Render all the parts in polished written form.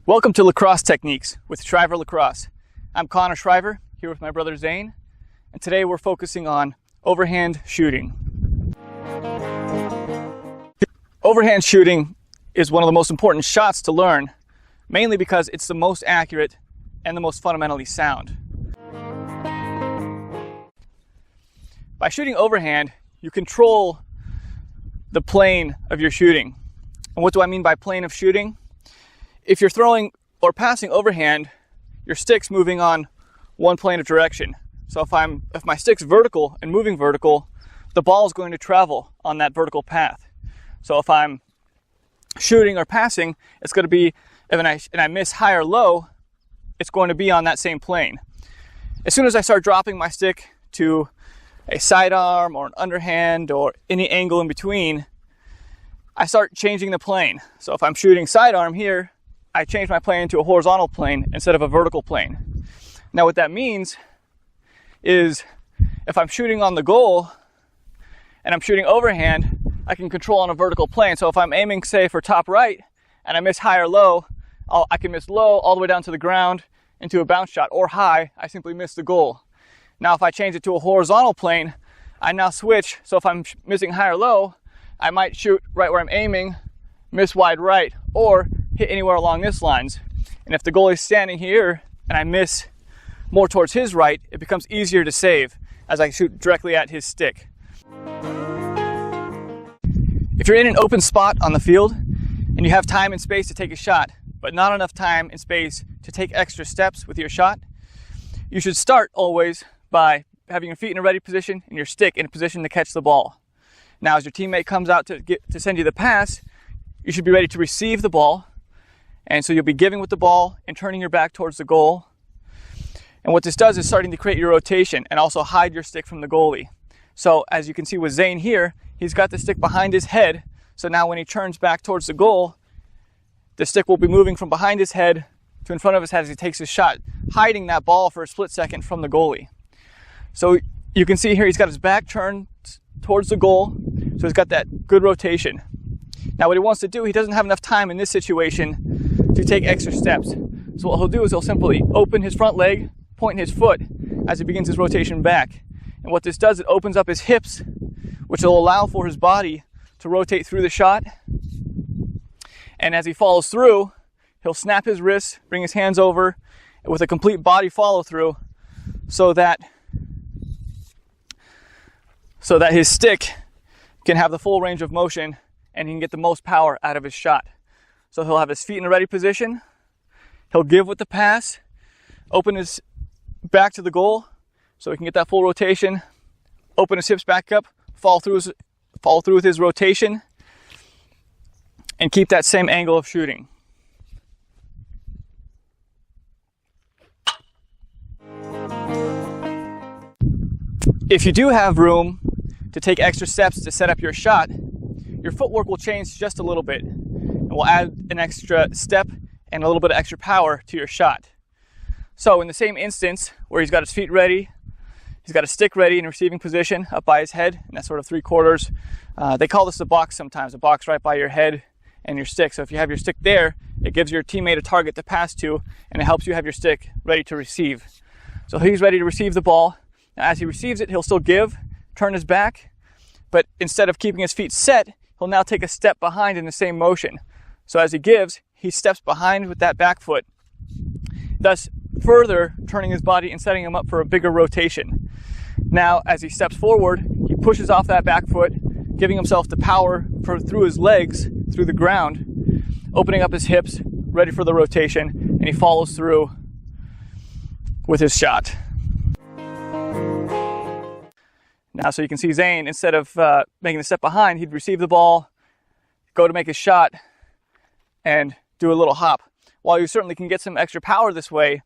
Welcome to Lacrosse Techniques with Schryver Lacrosse. I'm Connor Schryver, here with my brother Zane, and today we're focusing on overhand shooting. Overhand shooting is one of the most important shots to learn, mainly because it's the most accurate and the most fundamentally sound. By shooting overhand, you control the plane of your shooting. And what do I mean by plane of shooting? If you're throwing or passing overhand, your stick's moving on one plane of direction. So if my stick's vertical and moving vertical, the ball is going to travel on that vertical path. So if I'm shooting or passing, it's going to be, and I miss high or low, it's going to be on that same plane. As soon as I start dropping my stick to a sidearm or an underhand or any angle in between, I start changing the plane. So if I'm shooting sidearm here, I change my plane to a horizontal plane instead of a vertical plane. Now what that means is if I'm shooting on the goal and I'm shooting overhand, I can control on a vertical plane. So if I'm aiming, say, for top right and I miss high or low, I can miss low all the way down to the ground into a bounce shot, or high, I simply miss the goal. Now if I change it to a horizontal plane, I now switch. So if I'm missing high or low, I might shoot right where I'm aiming, miss wide right, or hit anywhere along this lines. And if the goalie's standing here and I miss more towards his right, it becomes easier to save as I shoot directly at his stick. If you're in an open spot on the field and you have time and space to take a shot, but not enough time and space to take extra steps with your shot, you should start always by having your feet in a ready position and your stick in a position to catch the ball. Now, as your teammate comes out to send you the pass, you should be ready to receive the ball. And so you'll be giving with the ball and turning your back towards the goal. And what this does is starting to create your rotation and also hide your stick from the goalie. So as you can see with Zane here, he's got the stick behind his head. So now when he turns back towards the goal, the stick will be moving from behind his head to in front of his head as he takes his shot, hiding that ball for a split second from the goalie. So you can see here he's got his back turned towards the goal, so he's got that good rotation. Now what he wants to do, he doesn't have enough time in this situation to take extra steps. So what he'll do is he'll simply open his front leg, point his foot as he begins his rotation back. And what this does, it opens up his hips, which will allow for his body to rotate through the shot. And as he follows through, he'll snap his wrists, bring his hands over with a complete body follow through so that his stick can have the full range of motion and he can get the most power out of his shot. So he'll have his feet in a ready position, he'll give with the pass, open his back to the goal so he can get that full rotation, open his hips back up, follow through with his rotation, and keep that same angle of shooting. If you do have room to take extra steps to set up your shot, your footwork will change just a little bit and will add an extra step and a little bit of extra power to your shot. So in the same instance where he's got his feet ready, he's got a stick ready in receiving position up by his head, and that's sort of 3/4. They call this a box sometimes, a box right by your head and your stick. So if you have your stick there, it gives your teammate a target to pass to, and it helps you have your stick ready to receive. So he's ready to receive the ball. Now as he receives it, he'll still give, turn his back, but instead of keeping his feet set, he'll now take a step behind in the same motion. So as he gives, he steps behind with that back foot, thus further turning his body and setting him up for a bigger rotation. Now, as he steps forward, he pushes off that back foot, giving himself the power through his legs, through the ground, opening up his hips, ready for the rotation, and he follows through with his shot. Now, so you can see Zane, instead of making the step behind, he'd receive the ball, go to make his shot, and do a little hop. While you certainly can get some extra power this way,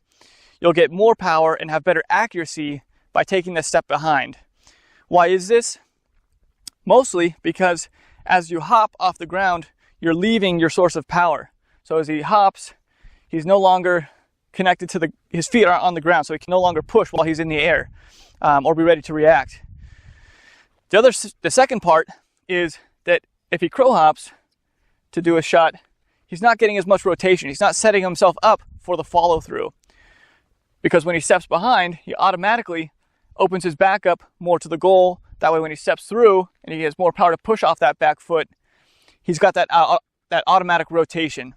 you'll get more power and have better accuracy by taking the step behind. Why is this? Mostly because as you hop off the ground, you're leaving your source of power. So as he hops, he's no longer connected to his feet are on the ground, so he can no longer push while he's in the air or be ready to react. The second part is that if he crow hops to do a shot, he's not getting as much rotation. He's not setting himself up for the follow through. Because when he steps behind, he automatically opens his back up more to the goal. That way when he steps through and he has more power to push off that back foot, he's got that automatic rotation.